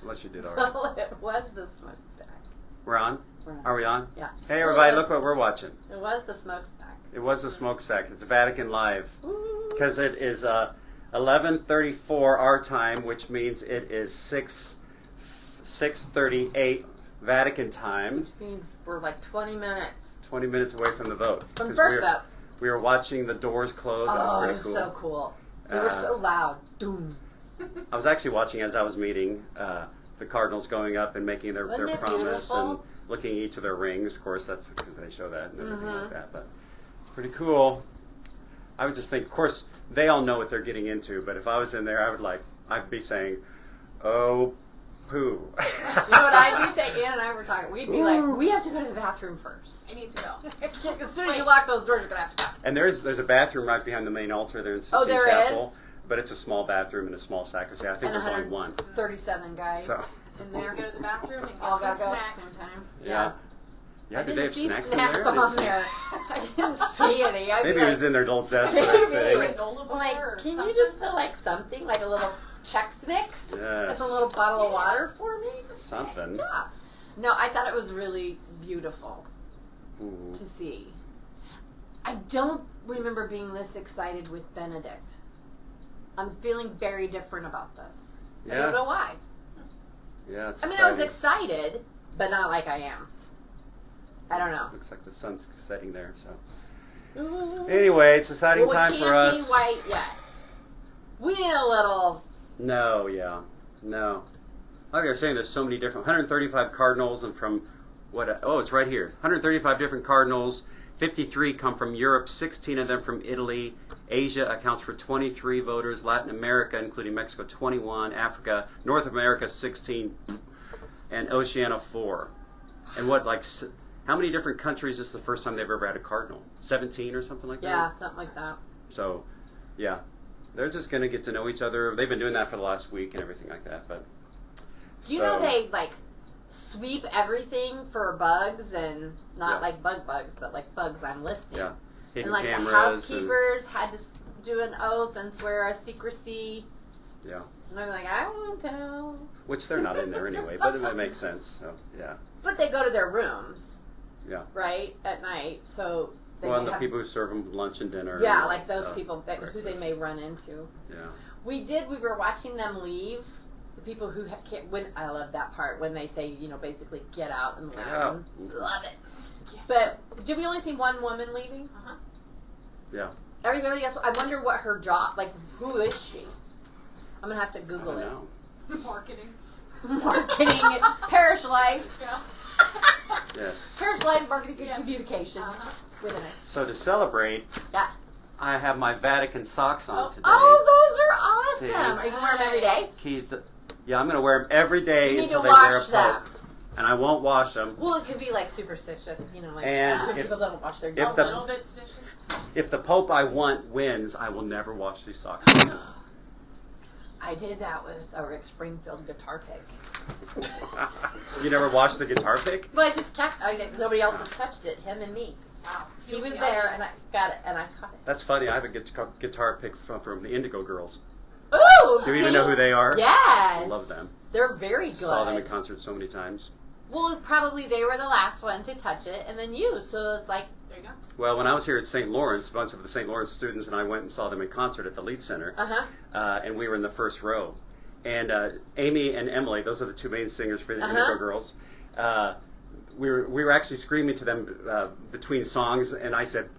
Unless you did already. Well, it was the smokestack. We're on? Are we on? Yeah. Hey, everybody, look what we're watching. It was the smokestack. It was the smokestack. It's Vatican Live. Because it is 11:34 our time, which means it is 6:38 Vatican time. Which means we're like 20 minutes. 20 minutes away from the vote. From first vote. We were watching the doors close. That was pretty cool. So cool. They were so loud. Doom. I was actually watching as I was meeting the Cardinals going up and making their promise beautiful? and looking at each of their rings. Of course, that's because they show that and everything like that. But it's pretty cool. I would just think, of course, they all know what they're getting into. But if I was in there, I'd be saying, "Oh, poo." You know what I'd be saying? Ann and I were talking. We'd be like, we have to go to the bathroom first. I need to go. As soon as you lock those doors, you're gonna have to go. And there's a bathroom right behind the main altar there in Sistine there Chapel. is? But it's a small bathroom and a small sacristy. I think And there's only one. 37 guys. So in There, there. go to the bathroom and All get some got to go at the snacks. same time. yeah. Yeah, I did they have didn't see snacks in there? on there. I didn't see any. I'd be Maybe it was in their little desk maybe. where they're sitting. Granola bar Like, or can you something? just put like something, like a little Chex Mix Yes. with a little bottle of water for me? Something. Yeah. No, I thought it was really beautiful Ooh. to see. I don't remember being this excited with Benedict. I'm feeling very different about this. I Yeah. don't know why. Yeah, it's I mean, exciting. I was excited, but not like I am. I don't know. Looks like the sun's setting there. So anyway, it's an exciting time for us. We can't be white yet. We need a little. No, yeah, no. Like I was saying, there's so many different 135 cardinals, and from what? Oh, it's right here. 135 different cardinals. 53 come from Europe. 16 of them from Italy. Asia accounts for 23 voters. Latin America, including Mexico, 21. Africa, North America, 16, and Oceania, 4. And what, like, how many different countries is this the first time they've ever had a cardinal? 17 or something like that? Yeah, something like that. So, yeah, they're just going to get to know each other. They've been doing that for the last week and everything like that. But You know they like sweep everything for bugs and not like bugs, but like bugs on listing. Yeah, hidden and like the cameras. housekeepers had to do an oath and swear a secrecy. Yeah. And they're like, I won't tell. Which they're not in there anyway, but it makes sense. So, yeah. But they go to their rooms. Yeah. Right at night, so. Well, and the people who serve them lunch and dinner. Yeah, and like those stuff, people who they may run into. Yeah. We were watching them leave. The people who can't, I love that part when they say, basically get out and leave. Yeah. Love it. But did we only see one woman leaving? Uh-huh. Yeah. Everybody else, I wonder what her job, like, who is she? I'm going to have to Google I it. don't know. Marketing. Marketing, parish life. Yeah. Yes. Parish life, marketing, Yes. communications. With an S. So to celebrate, Yeah. I have my Vatican socks on today. Oh, those are awesome. See? Are you going to wear them every day? Keys to, yeah, I'm going to wear them every day You need until to they wear a wash them. pope. And I won't wash them. Well, it could be like superstitious, like And people don't wash their if nails. the- Little bit stitches. If the pope I want wins, I will never wash these socks again. I did that with a Rick Springfield guitar pick. You never washed the guitar pick? But I just kept. Nobody else has touched it. Him and me. Wow. He was there, and I got it, and I caught it. That's funny. I have a guitar pick from the Indigo Girls. Ooh! Do you even know who they are? Yes. I love them. They're very good. Saw them in concert so many times. Well, probably they were the last one to touch it, and then you. So it's like, There you go. Well, when I was here at St. Lawrence, a bunch of the St. Lawrence students and I went and saw them in concert at the Lead Center, and we were in the first row. And Amy and Emily, those are the two main singers for the Indigo Girls, we were actually screaming to them between songs, and I said,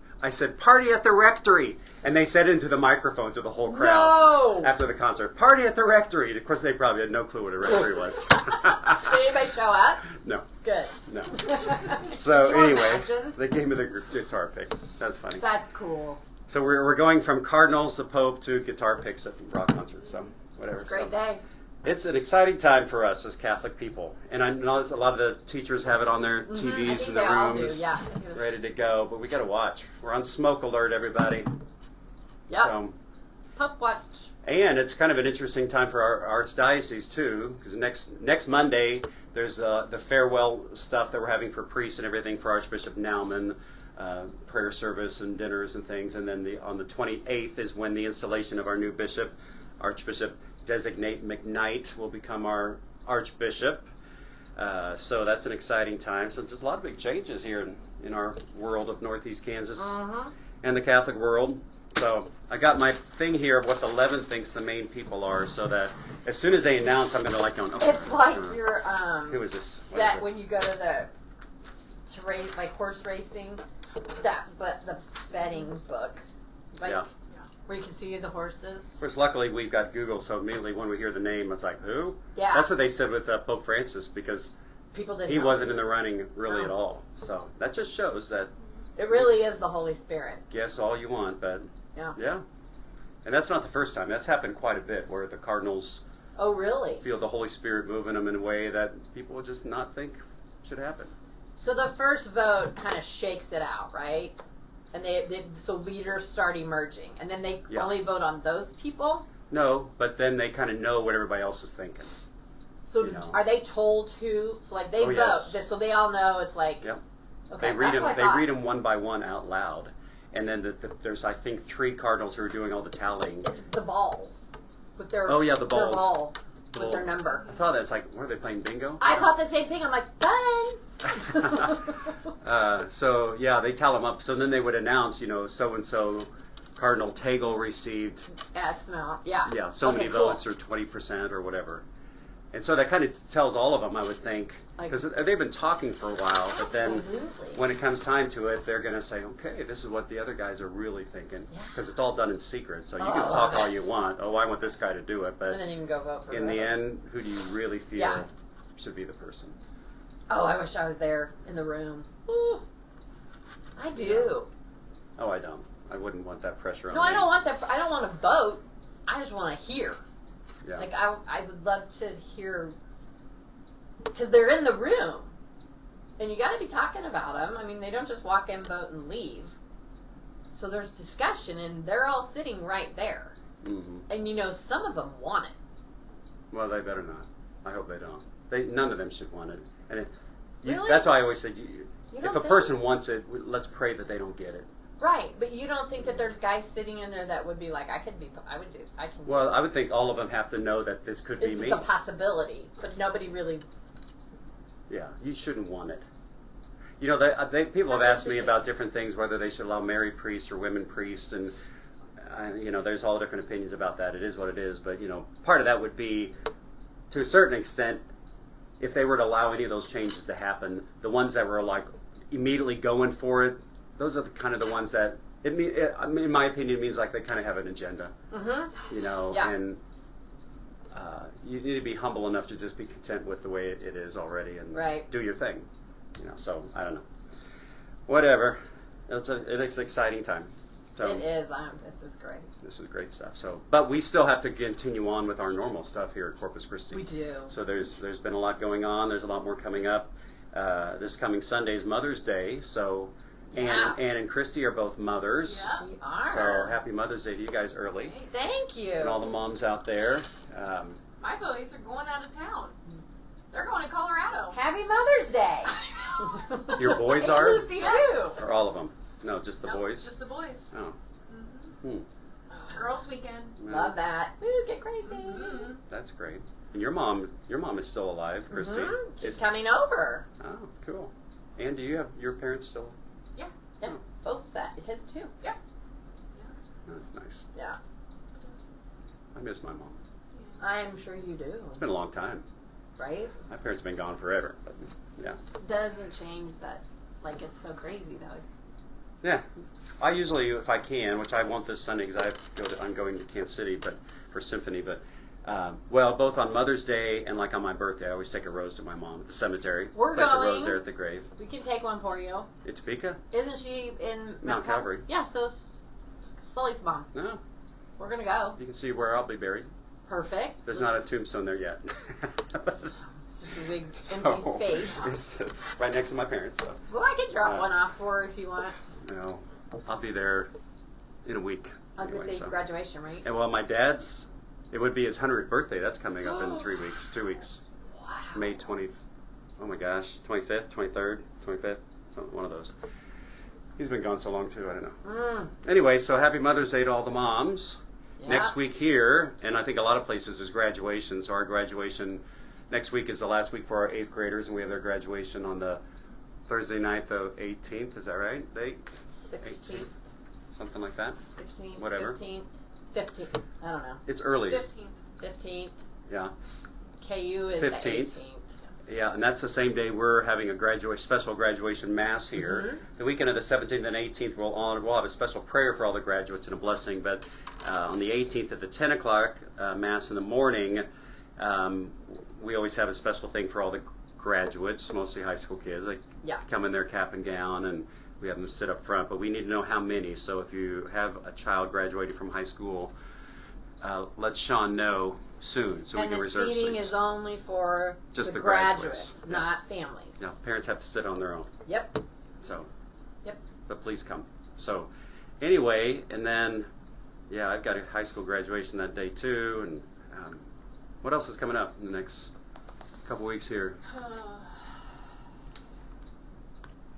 "Party at the Rectory," and they said it into the microphone to the whole crowd. No! After the concert, "Party at the Rectory." Of course, they probably had no clue what a rectory was. Did anybody show up? No. Good. No. So Can you anyway, imagine? they gave me the guitar pick. That's funny. That's cool. So we're going from cardinals to pope to guitar picks at rock concerts. So whatever. Great so. day. It's an exciting time for us as Catholic people, and I know a lot of the teachers have it on their I TVs think in they the all do, rooms, yeah. ready to go. But we got to watch. We're on smoke alert, everybody. Yep. So, Pup watch. and it's kind of an interesting time for our archdiocese too, because next Monday there's the farewell stuff that we're having for priests and everything for Archbishop Naumann, prayer service and dinners and things, and then on the 28th is when the installation of our new bishop, Archbishop Designate McKnight, will become our archbishop. So that's an exciting time. So just a lot of big changes here in our world of Northeast Kansas and the Catholic world. So I got my thing here of what the Levin thinks the main people are, so that as soon as they announce, I'm going to like going, okay. It's like your who is this? What that is this? when you go to race, like horse racing, but the betting book, like, Yeah. where you can see the horses. Of course, luckily we've got Google, so immediately when we hear the name, it's like, who? Yeah. That's what they said with Pope Francis, because People didn't he know. wasn't in the running really No. at all. So that just shows that, It really is the Holy Spirit. guess all you want, but Yeah. yeah. And that's not the first time. That's happened quite a bit, where the Cardinals Oh, really? feel the Holy Spirit moving them in a way that people would just not think should happen. So the first vote kind of shakes it out, right? And so leaders start emerging, and then they Yeah. only vote on those people. No, but then they kind of know what everybody else is thinking. So You know. are they told who? So like they Oh, vote, yes. so they all know. It's like Yep. okay, They read that's them. what I They thought. read them one by one out loud, and then there's I think 3 cardinals who are doing all the tallying. It's the ball with their Oh, yeah, the their balls. ball with Well, their number. I thought that's like, were they playing bingo? I thought the same thing. I'm like, fun. So yeah, they tell them up. So then they would announce, so and so, Cardinal Tagle received, X amount. Yeah. so Okay, many cool. votes or 20% or whatever. And so that kind of tells all of them, I would think, because they've been talking for a while. But then Absolutely. when it comes time to it, they're going to say, okay, this is what the other guys are really thinking, Yeah. because it's all done in secret. So you Oh, can I talk love all it. you want. Oh, I want this guy to do it, but And then you can go vote for in the whoever. end, who do you really feel Yeah. should be the person? Oh, I wish I was there in the room. Ooh. I do. Oh, I don't. I wouldn't want that pressure on No, me. I don't want that. I don't want to vote. I just want to hear. Yeah. Like I would love to hear because they're in the room, and you got to be talking about them. I mean, they don't just walk in, vote, and leave. So there's discussion, and they're all sitting right there. Mm-hmm. And some of them want it. Well, they better not. I hope they don't. None of them should want it. And Really? that's why I always said, You if don't a think- person wants it, let's pray that they don't get it. Right, but you don't think that there's guys sitting in there that would be like, I can. Well, I would think all of them have to know that this could be It's me. a possibility, but nobody really. Yeah, you shouldn't want it. People have asked me about different things, whether they should allow married priests or women priests, and there's all different opinions about that. It is what it is, but part of that would be, to a certain extent, if they were to allow any of those changes to happen, the ones that were like immediately going for it, those are the ones that, in my opinion, it means like they kind of have an agenda, Mm-hmm. and you need to be humble enough to just be content with the way it is already and Right. do your thing. So I don't know. Whatever. It's an exciting time. So It is. This is great. this is great stuff. So, but we still have to continue on with our normal stuff here at Corpus Christi. We do. So there's been a lot going on. There's a lot more coming up. This coming Sunday is Mother's Day. So Yeah. Ann and Christy are both mothers. Yeah. We are. So happy Mother's Day to you guys early. Thank you. And all the moms out there. My boys are going out of town. They're going to Colorado. Happy Mother's Day. Your boys And are? Lucy too. Or all of them? No, just the No, boys? Just the boys. Oh. Mm-hmm. Hmm. Girls' weekend. Well, Love that. Woo, get crazy. Mm-hmm. That's great. And your mom is still alive, Christy. Mhm. She's Is- coming over. Oh, cool. And do you have your parents still? Yeah. Yep. Oh. Both set. His too. Yeah. Oh, that's nice. Yeah. I miss my mom. I'm sure you do. It's been a long time. Right? My parents have been gone forever. But yeah. Doesn't change that. Like it's so crazy though. Yeah. I usually, if I can, which I won't this Sunday because I'm going to Kansas City, but for symphony. But both on Mother's Day and like on my birthday, I always take a rose to my mom at the cemetery. We're Place going. a rose there at the grave. We can take one for you. In Topeka? Isn't she in Mount Calvary. Yeah. So it's Sully's mom. No. We're gonna go. You can see where I'll be buried. Perfect. There's not a tombstone there yet. It's just a big So, empty space. It's right next to my parents. So, Well, I can drop one off for her if you want. I'll be there in a week. I was gonna anyway, say so. graduation, right? And my dad's, it would be his 100th birthday. That's coming up in 3 weeks, 2 weeks. Wow. May 20, oh my gosh, 25th, 23rd, 25th, one of those. He's been gone so long too, I don't know. Mm. Anyway, so happy Mother's Day to all the moms. Yeah. Next week here, and I think a lot of places is graduation, so our graduation next week is the last week for our 8th graders, and we have their graduation on the Thursday night, the 18th. Is that right? 16th. Something like that. 16th. Whatever. 15th. I don't know. It's early. 15th. Yeah. KU is 15th. the 18th. Yeah, and that's the same day we're having a special graduation mass here. The weekend of the 17th and 18th, we'll have a special prayer for all the graduates and a blessing. But on the 18th at the 10 o'clock mass in the morning, we always have a special thing for all the graduates, mostly high school kids. They come in their cap and gown, and we have them sit up front. But we need to know how many. So if you have a child graduating from high school, let Sean know soon so we can reserve seats. And the seating is only for just the graduates, not families. No, parents have to sit on their own. Yep. So. Yep. But please come. So, anyway, and then, I've got a high school graduation that day too. And what else is coming up in the next couple weeks here? I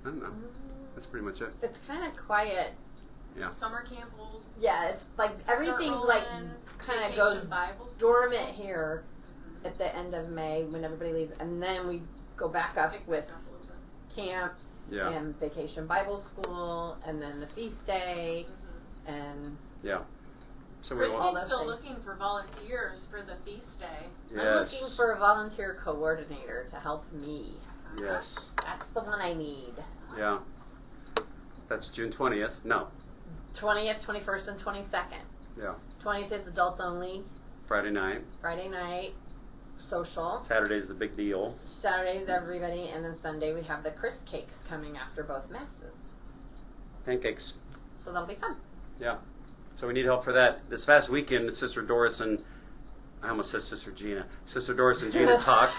don't know. That's pretty much it. It's kind of quiet. Yeah. Summer camp will. Yeah, it's like everything kind of goes dormant here at the end of May when everybody leaves, and then we go back up with camps and Vacation Bible School, and then the feast day, and so Christy's still looking for volunteers for the feast day. Yes. I'm looking for a volunteer coordinator to help me. Yes. That's the one I need. Yeah. That's June 20th. No. 20th, 21st, and 22nd. Yeah. 20th is adults only. Friday night. Social. Saturday's the big deal. Saturday's everybody, and then Sunday we have the Chris cakes coming after both masses. Pancakes. So that'll be fun. Yeah. So we need help for that. This past weekend, Sister Doris and I almost said Sister Gina. Sister Doris and Gina talked.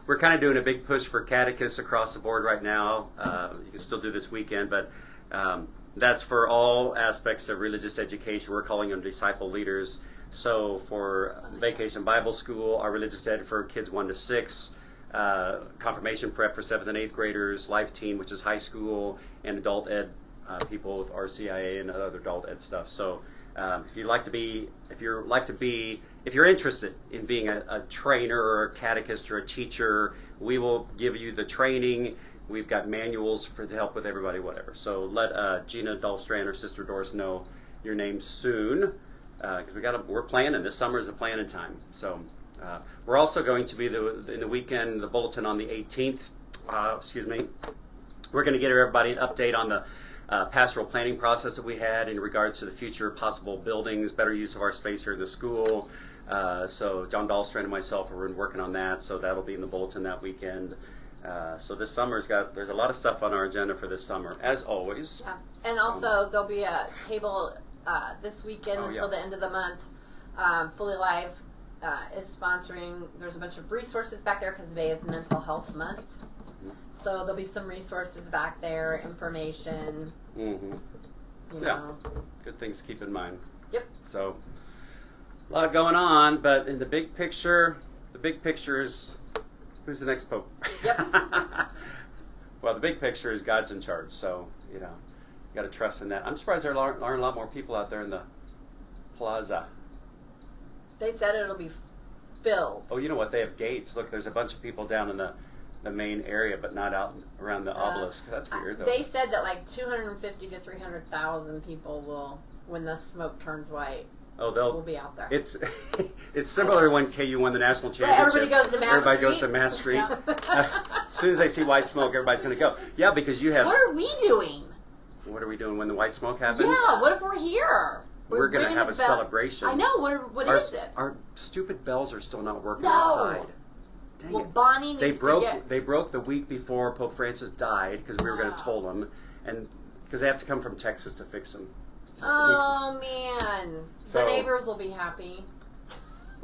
We're kind of doing a big push for catechists across the board right now. You can still do this weekend, but that's for all aspects of religious education. We're calling them disciple leaders. So for Vacation Bible School, our religious ed for kids 1 to 6, confirmation prep for 7th and 8th graders, Life Teen, which is high school, and adult ed people with RCIA and other adult ed stuff. So if you're interested in being a trainer or a catechist or a teacher, we will give you the training. We've got manuals to help with everybody, whatever. So let Gina Dahlstrand or Sister Doris know your name soon, because we're planning. This summer is a planning time. So we're also going to be in the weekend, the bulletin on the 18th. We're going to give everybody an update on the pastoral planning process that we had in regards to the future possible buildings, better use of our space here in the school. So John Dahlstrand and myself are working on that. So that'll be in the bulletin that weekend. So this summer's there's a lot of stuff on our agenda for this summer, as always. Yeah. And also there'll be a table this weekend until the end of the month. Fully Live is sponsoring. There's a bunch of resources back there because May is Mental Health Month. So there'll be some resources back there, information. You know. Good things to keep in mind. Yep. So a lot going on, but in the big picture is who's the next pope? Yep. Well, the big picture is God's in charge, so you got to trust in that. I'm surprised there aren't a lot more people out there in the plaza. They said it'll be filled. Oh, you know what? They have gates. Look, there's a bunch of people down in the main area, but not out around the obelisk. That's weird, though. They said that like 250 to 300,000 people will, when the smoke turns white, will be out there. It's similar when KU won the national championship. Everybody goes to Mass Everybody Street. goes to Mass Street. As soon as they see white smoke, everybody's going to go. Yeah, because you have... What are we doing? What are we doing when the white smoke happens? Yeah, what if we're here? We're going to have a celebration. I know. What is it? Our stupid bells are still not working No. outside. Dang well, it. Bonnie needs They broke the week before Pope Francis died because we were going to toll them, and because they have to come from Texas to fix them. So oh man, the neighbors will be happy.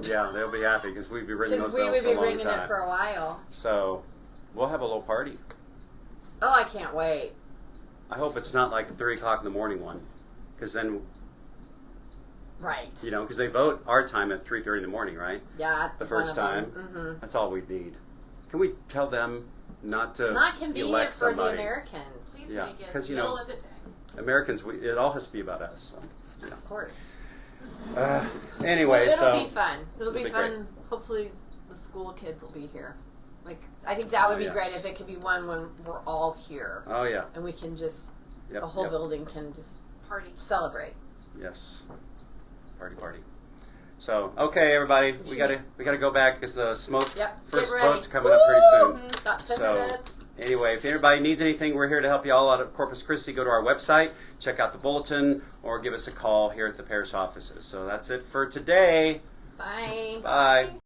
Yeah, they'll be happy because we'd be ringing those bells we would be for a long ringing time. it for a while. So we'll have a little party. Oh, I can't wait. I hope it's not like a 3 o'clock in the morning one, because then. Right. Because they vote our time at 3:30 in the morning, right? Yeah. The first time. Mm-hmm. That's all we need. Can we tell them not to It's not convenient elect for somebody? the Americans. Please make it middle of the day. Americans, it all has to be about us. So, Of course. Anyway, it'll be fun. It'll be fun. great. Hopefully, the school kids will be here. Like, I think that would Oh, be yes. great if it could be one when we're all here. Oh yeah. And we can just, Yep, the whole yep. building can just Party. celebrate. Yes. Party. So, okay, everybody, we gotta go back because the smoke Yep. first Get ready. boat's coming up pretty soon. About 10 So- minutes. Anyway, if anybody needs anything, we're here to help you all out of Corpus Christi. Go to our website, check out the bulletin, or give us a call here at the parish offices. So that's it for today. Bye. Bye.